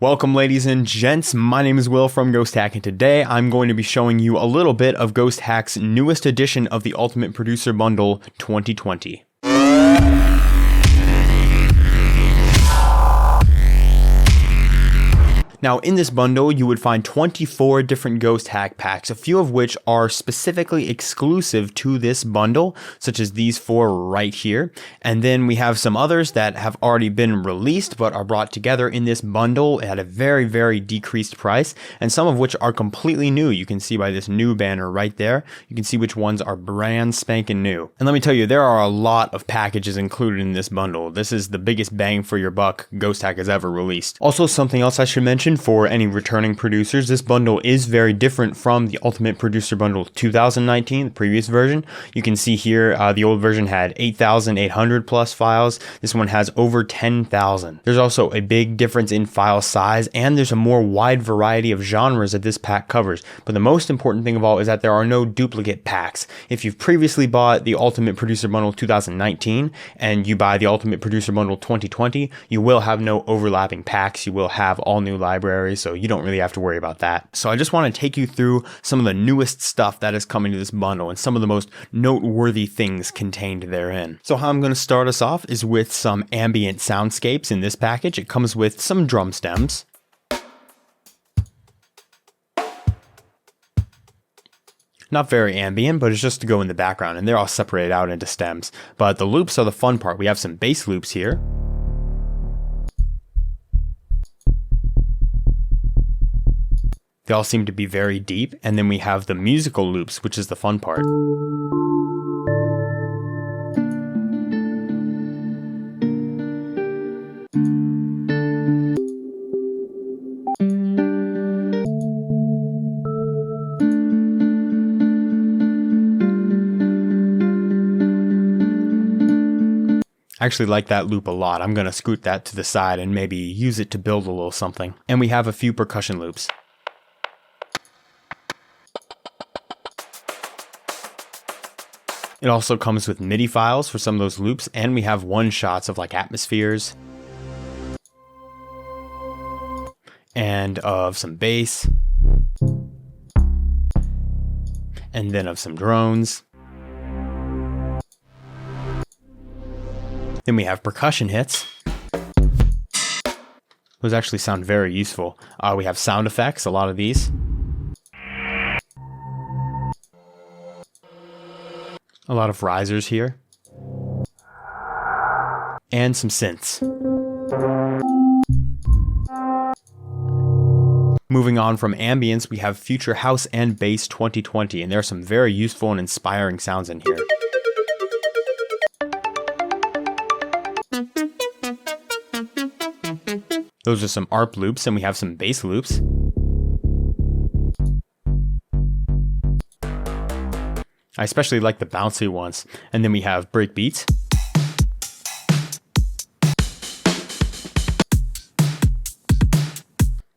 Welcome ladies and gents, my name is Will from Ghosthack, and today I'm going to be showing you a little bit of Ghosthack's newest edition of the Ultimate Producer Bundle 2020. Now in this bundle you would find 24 different Ghosthack packs, a few of which are specifically exclusive to this bundle, such as these four right here. And then we have some others that have already been released but are brought together in this bundle at a very decreased price, and some of which are completely new. You can see by this new banner right there, you can see which ones are brand spanking new. And let me tell you, there are a lot of packages included in this bundle. This is the biggest bang for your buck Ghosthack has ever released. Also, something else I should mention for any returning producers, this bundle is very different from the Ultimate Producer Bundle 2019, the previous version. You can see here the old version had 8,800 plus files. This one has over 10,000. There's also a big difference in file size, and there's a more wide variety of genres that this pack covers. But the most important thing of all is that there are no duplicate packs. If you've previously bought the Ultimate Producer Bundle 2019 and you buy the Ultimate Producer Bundle 2020, you will have no overlapping packs. You will have all new libraries, so you don't really have to worry about that. So I just want to take you through some of the newest stuff that is coming to this bundle and some of the most noteworthy things contained therein. So how I'm going to start us off is with some ambient soundscapes in this package. It comes with some drum stems, not very ambient, but it's just to go in the background, and they're all separated out into stems. But the loops are the fun part. We have some bass loops here. They all seem to be very deep, and then we have the musical loops, which is the fun part. I actually like that loop a lot. I'm going to scoot that to the side and maybe use it to build a little something. And we have a few percussion loops. It also comes with MIDI files for some of those loops, and we have one shots of like atmospheres and of some bass and then of some drones. Then we have percussion hits. Those actually sound very useful. We have sound effects, a lot of these. A lot of risers here. And some synths. Moving on from ambience, we have Future House and Bass 2020, and there are some very useful and inspiring sounds in here. Those are some ARP loops, and we have some bass loops. I especially like the bouncy ones. And then we have break beats.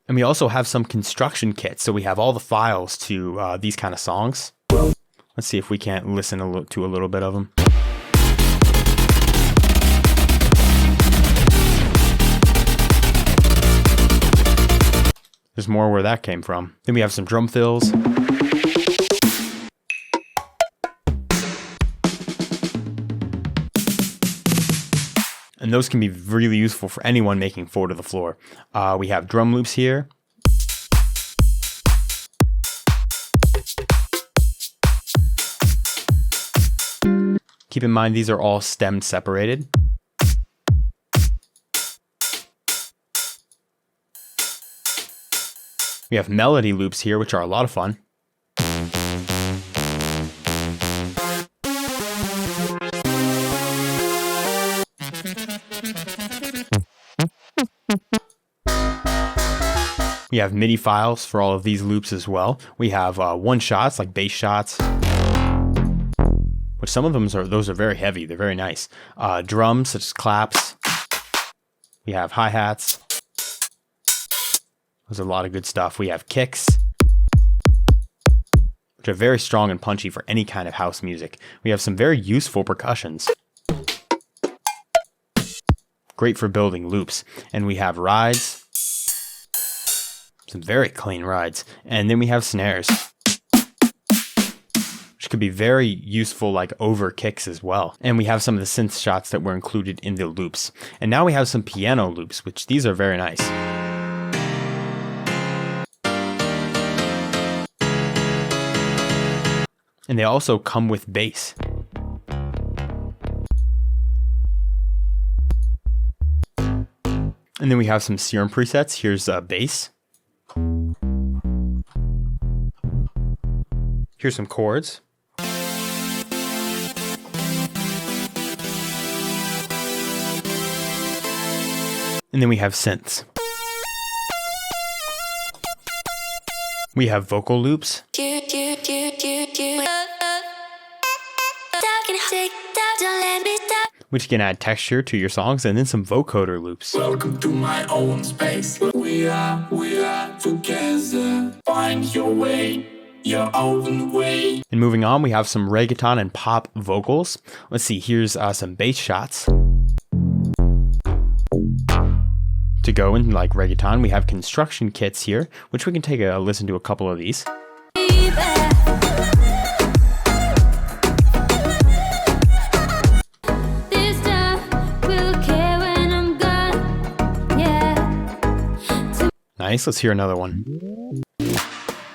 And we also have some construction kits. So we have all the files to these kind of songs. Let's see if we can't listen to a little bit of them. There's more where that came from. Then we have some drum fills. And those can be really useful for anyone making 4 to the floor. We have drum loops here. Keep in mind these are all stem separated. We have melody loops here, which are a lot of fun. We have MIDI files for all of these loops as well. We have one shots, like bass shots, which some of them those are very heavy. They're very nice. Drums, such as claps. We have hi-hats. There's a lot of good stuff. We have kicks, which are very strong and punchy for any kind of house music. We have some very useful percussions. Great for building loops. And we have rides, Some very clean rides. And then we have snares, which could be very useful like over kicks as well. And we have some of the synth shots that were included in the loops. And now we have some piano loops, which these are very nice. And they also come with bass. And then we have some serum presets. Here's bass. Here's some chords. And then we have synths. We have vocal loops. Which can add texture to your songs, and then some vocoder loops. Welcome to my own space. We are together. Find your way, your own way. And moving on, we have some reggaeton and pop vocals. Let's see, here's some bass shots. To go in like reggaeton, we have construction kits here, which we can take a listen to a couple of these. Nice, let's hear another one.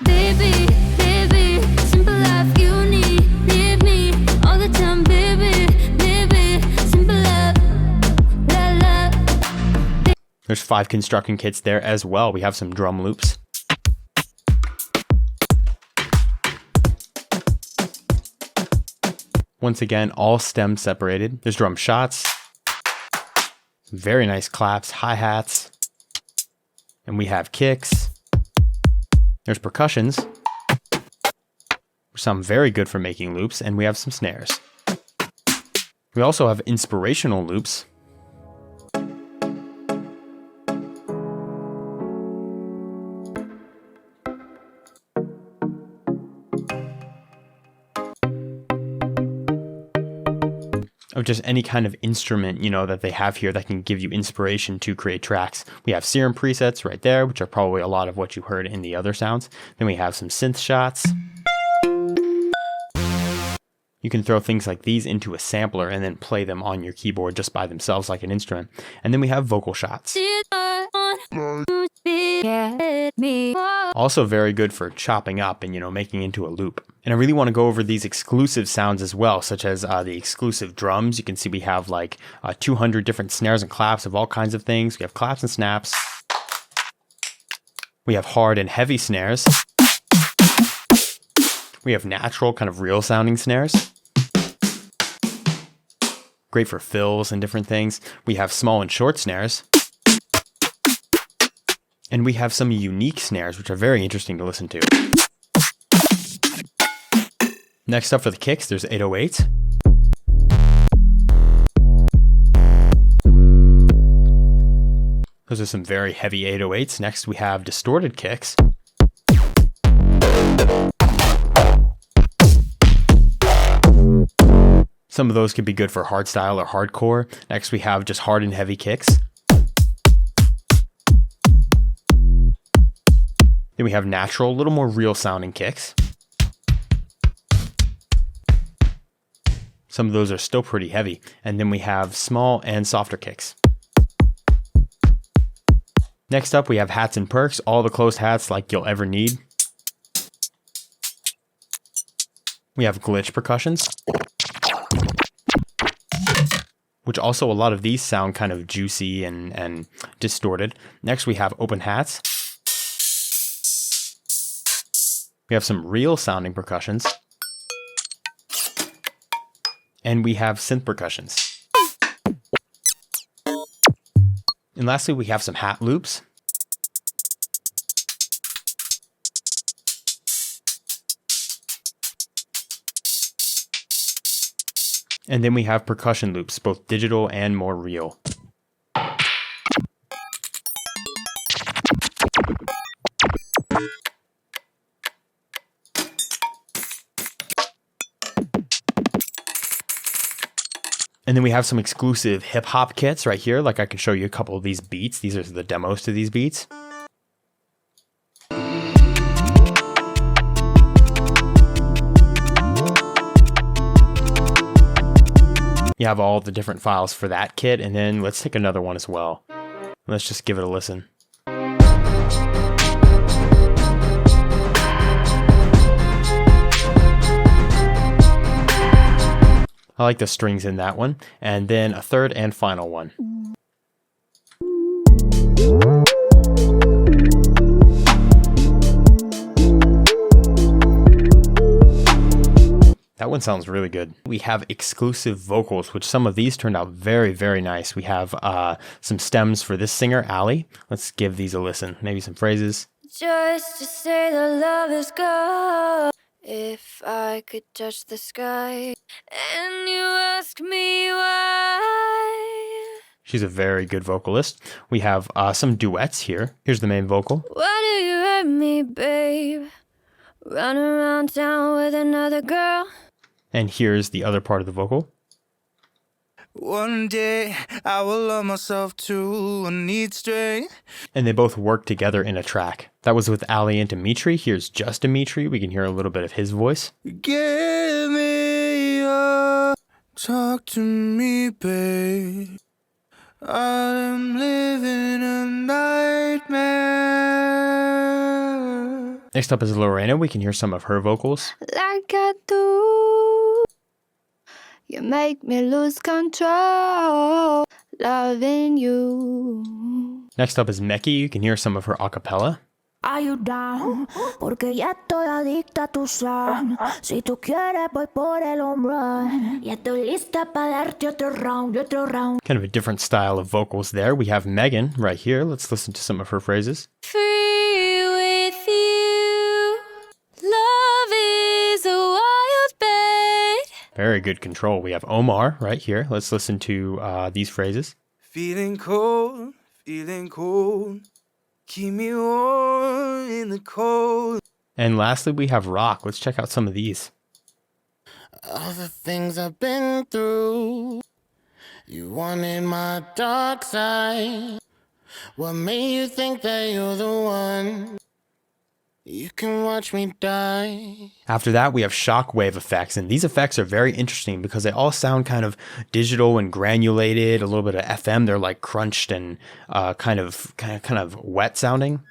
Baby, baby, simple life, you need me all the time, baby, baby, simple love, la la. There's 5 construction kits there as well. We have some drum loops. Once again, all stem separated. There's drum shots, very nice claps, hi-hats. And we have kicks. There's percussions, some very good for making loops, and we have some snares. We also have inspirational loops. Of just any kind of instrument, you know, that they have here that can give you inspiration to create tracks. We have serum presets right there, which are probably a lot of what you heard in the other sounds. Then we have some synth shots. You can throw things like these into a sampler and then play them on your keyboard just by themselves like an instrument. And then we have vocal shots. Also very good for chopping up and, you know, making into a loop. And I really want to go over these exclusive sounds as well, such as the exclusive drums. You can see we have like 200 different snares and claps of all kinds of things. We have claps and snaps. We have hard and heavy snares. We have natural, kind of real sounding snares. Great for fills and different things. We have small and short snares. And we have some unique snares, which are very interesting to listen to. Next up for the kicks, there's 808s. Those are some very heavy 808s. Next we have distorted kicks. Some of those can be good for hardstyle or hardcore. Next we have just hard and heavy kicks. Then we have natural, a little more real sounding kicks. Some of those are still pretty heavy. And then we have small and softer kicks. Next up, we have hats and perks, all the closed hats like you'll ever need. We have glitch percussions, which also a lot of these sound kind of juicy and distorted. Next, we have open hats. We have some real sounding percussions. And we have synth percussions. And lastly, we have some hat loops. And then we have percussion loops, both digital and more real. And then we have some exclusive hip hop kits right here. Like I can show you a couple of these beats. These are the demos to these beats. You have all the different files for that kit, and then let's take another one as well. Let's just give it a listen. I like the strings in that one. And then a third and final one. That one sounds really good. We have exclusive vocals, which some of these turned out very, very nice. We have some stems for this singer, Ali. Let's give these a listen. Maybe some phrases. Just to say that love is God. If I could touch the sky and you ask me why. She's a very good vocalist. We have some duets here. Here's the main vocal. Why do you hurt me, babe? Run around town with another girl. And here's the other part of the vocal. One day I will love myself too. I need strength. And they both work together in a track. That was with Ali and Dimitri. Here's just Dimitri. We can hear a little bit of his voice. Give me a talk to me, babe. I'm living a nightmare. Next up is Lorena. We can hear some of her vocals. Like I do. You make me lose control. Loving you. Next up is Meki. You can hear some of her a cappella. Are you down? Porque ya estoy adicta a tu sound. Si tú quieres voy por el home run. Ya estoy lista para darte otro round, otro round. Kind of a different style of vocals there. We have Megan right here. Let's listen to some of her phrases. Free with you. Love is a wild bed. Very good control. We have Omar right here. Let's listen to these phrases. Feeling cold, feeling cold. Keep me warm in the cold. And lastly, we have Rock. Let's check out some of these. All the things I've been through. You wanted my dark side. What made you think that you're the one? You can watch me die. After that, we have Shockwave FX, and these effects are very interesting because they all sound kind of digital and granulated, a little bit of FM. They're like crunched and kind of wet sounding.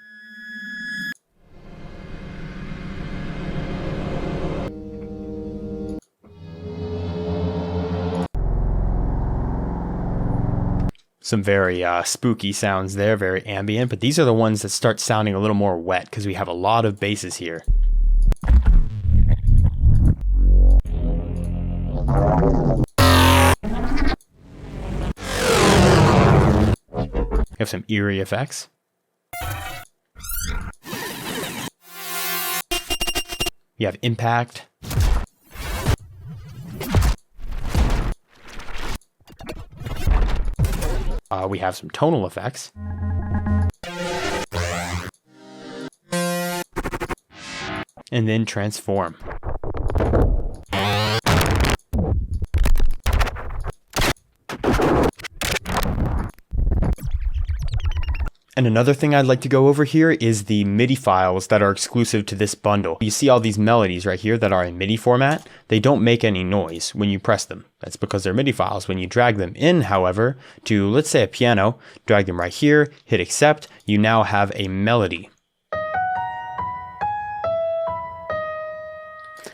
Some very spooky sounds there, very ambient, but these are the ones that start sounding a little more wet because we have a lot of basses here. We have some eerie effects. You have impact. We have some tonal effects. And then transform. And another thing I'd like to go over here is the MIDI files that are exclusive to this bundle. You see all these melodies right here that are in MIDI format. They don't make any noise when you press them. That's because they're MIDI files. When you drag them in, however, to let's say a piano, drag them right here, hit accept, you now have a melody.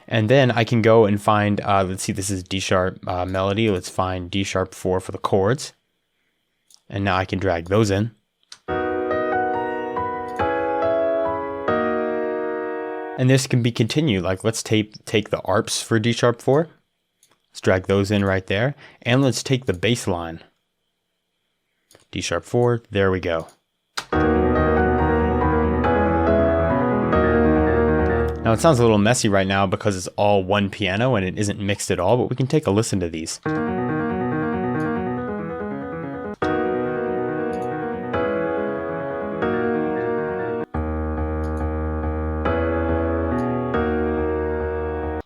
And then I can go and find, let's see, this is D sharp melody. Let's find D sharp 4 for the chords. And now I can drag those in. And this can be continued, like let's take the ARPs for D sharp 4. Let's drag those in right there. And let's take the bass line. D sharp 4, there we go. Now it sounds a little messy right now because it's all one piano and it isn't mixed at all, but we can take a listen to these.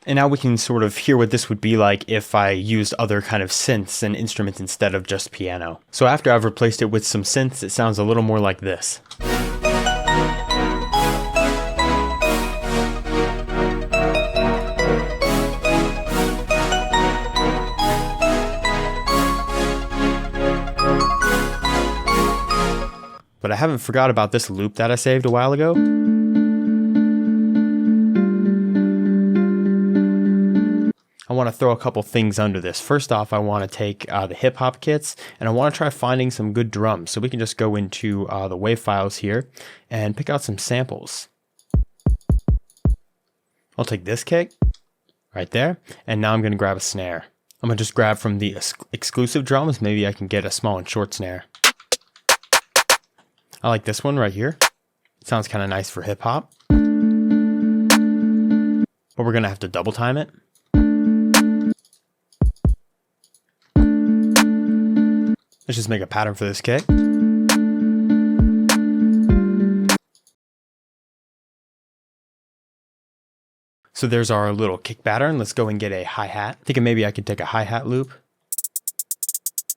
And now we can sort of hear what this would be like if I used other kind of synths and instruments instead of just piano. So after I've replaced it with some synths, it sounds a little more like this. haven't forgot about this loop that I saved a while ago. I want to throw a couple things under this. First off, I want to take the hip hop kits, and I want to try finding some good drums. So we can just go into the WAV files here and pick out some samples. I'll take this kick right there, and now I'm going to grab a snare. I'm going to just grab from the exclusive drums. Maybe I can get a small and short snare. I like this one right here. It sounds kind of nice for hip hop. But we're going to have to double time it. Let's just make a pattern for this kick. So there's our little kick pattern. Let's go and get a hi-hat. Thinking maybe I could take a hi-hat loop.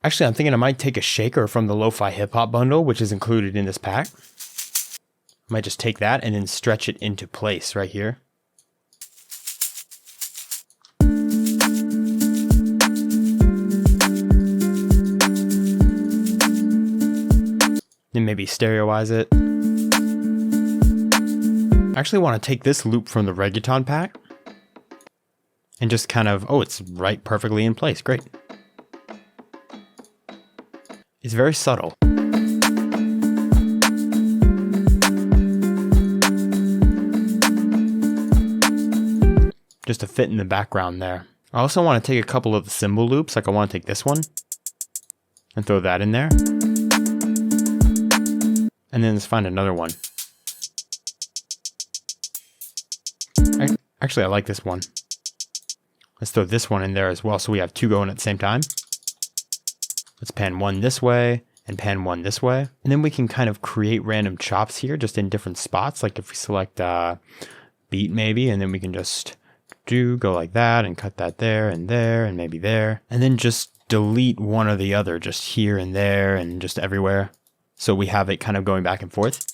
Actually, I'm thinking I might take a shaker from the Lo-Fi Hip Hop bundle, which is included in this pack. I might just take that and then stretch it into place right here. Then maybe stereoize it. I actually want to take this loop from the Reggaeton pack and just kind of, oh, it's right perfectly in place. Great. It's very subtle. Just to fit in the background there. I also want to take a couple of the cymbal loops, like I want to take this one and throw that in there. And then let's find another one. Actually, I like this one. Let's throw this one in there as well, so we have two going at the same time. Let's pan one this way and pan one this way. And then we can kind of create random chops here just in different spots. Like if we select beat maybe, and then we can just go like that and cut that there and maybe there. And then just delete one or the other just here and there and just everywhere. So we have it kind of going back and forth.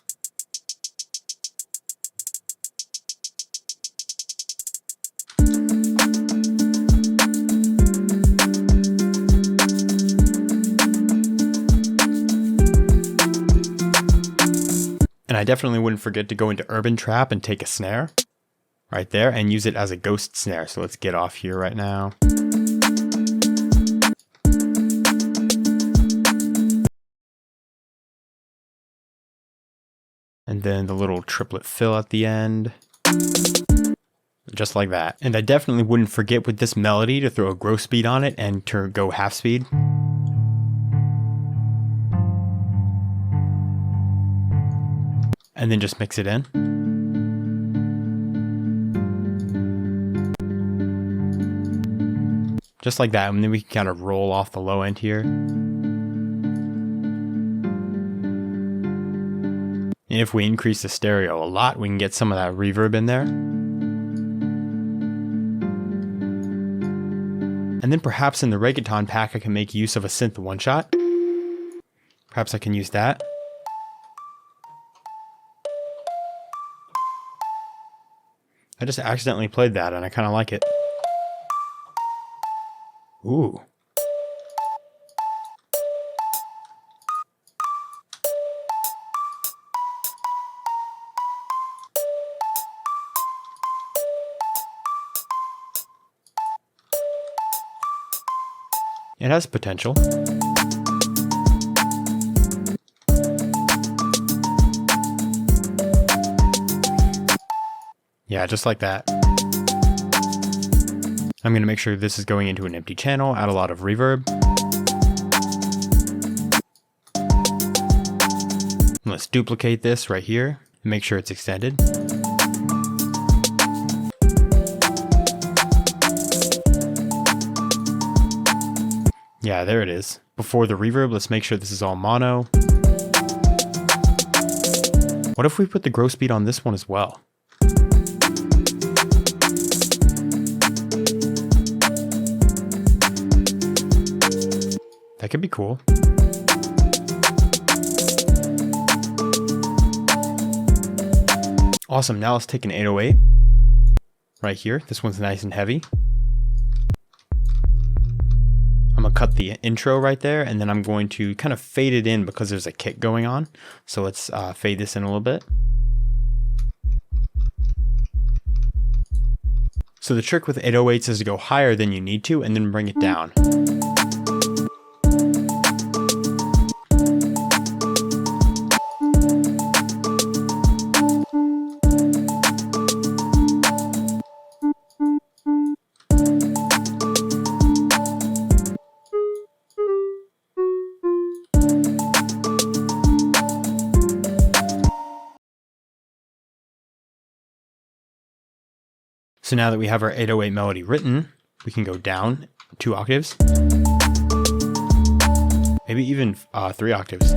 And I definitely wouldn't forget to go into Urban Trap and take a snare right there and use it as a ghost snare. So let's get off here right now. And then the little triplet fill at the end. Just like that. And I definitely wouldn't forget with this melody to throw a gross speed on it and to go half speed. And then just mix it in. Just like that. And then we can kind of roll off the low end here. And if we increase the stereo a lot, we can get some of that reverb in there. And then perhaps in the Reggaeton pack, I can make use of a synth one-shot. Perhaps I can use that. I just accidentally played that and I kind of like it. Ooh. It has potential. Yeah, just like that. I'm going to make sure this is going into an empty channel, add a lot of reverb. Let's duplicate this right here and make sure it's extended. Yeah, there it is. Before the reverb, let's make sure this is all mono. What if we put the gross beat on this one as well? That could be cool. Awesome, now let's take an 808 right here. This one's nice and heavy. I'm gonna cut the intro right there, and then I'm going to kind of fade it in because there's a kick going on. So let's fade this in a little bit. So the trick with 808s is to go higher than you need to and then bring it down. So now that we have our 808 melody written, we can go down 2 octaves, maybe even 3 octaves.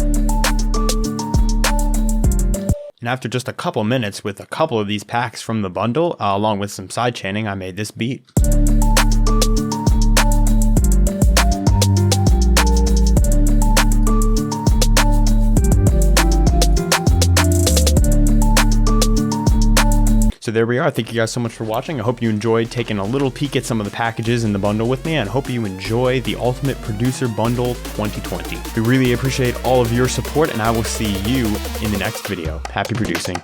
And after just a couple minutes with a couple of these packs from the bundle, along with some side chaining, I made this beat. So there we are. Thank you guys so much for watching. I hope you enjoyed taking a little peek at some of the packages in the bundle with me, and hope you enjoy the Ultimate Producer Bundle 2020. We really appreciate all of your support, and I will see you in the next video. Happy producing.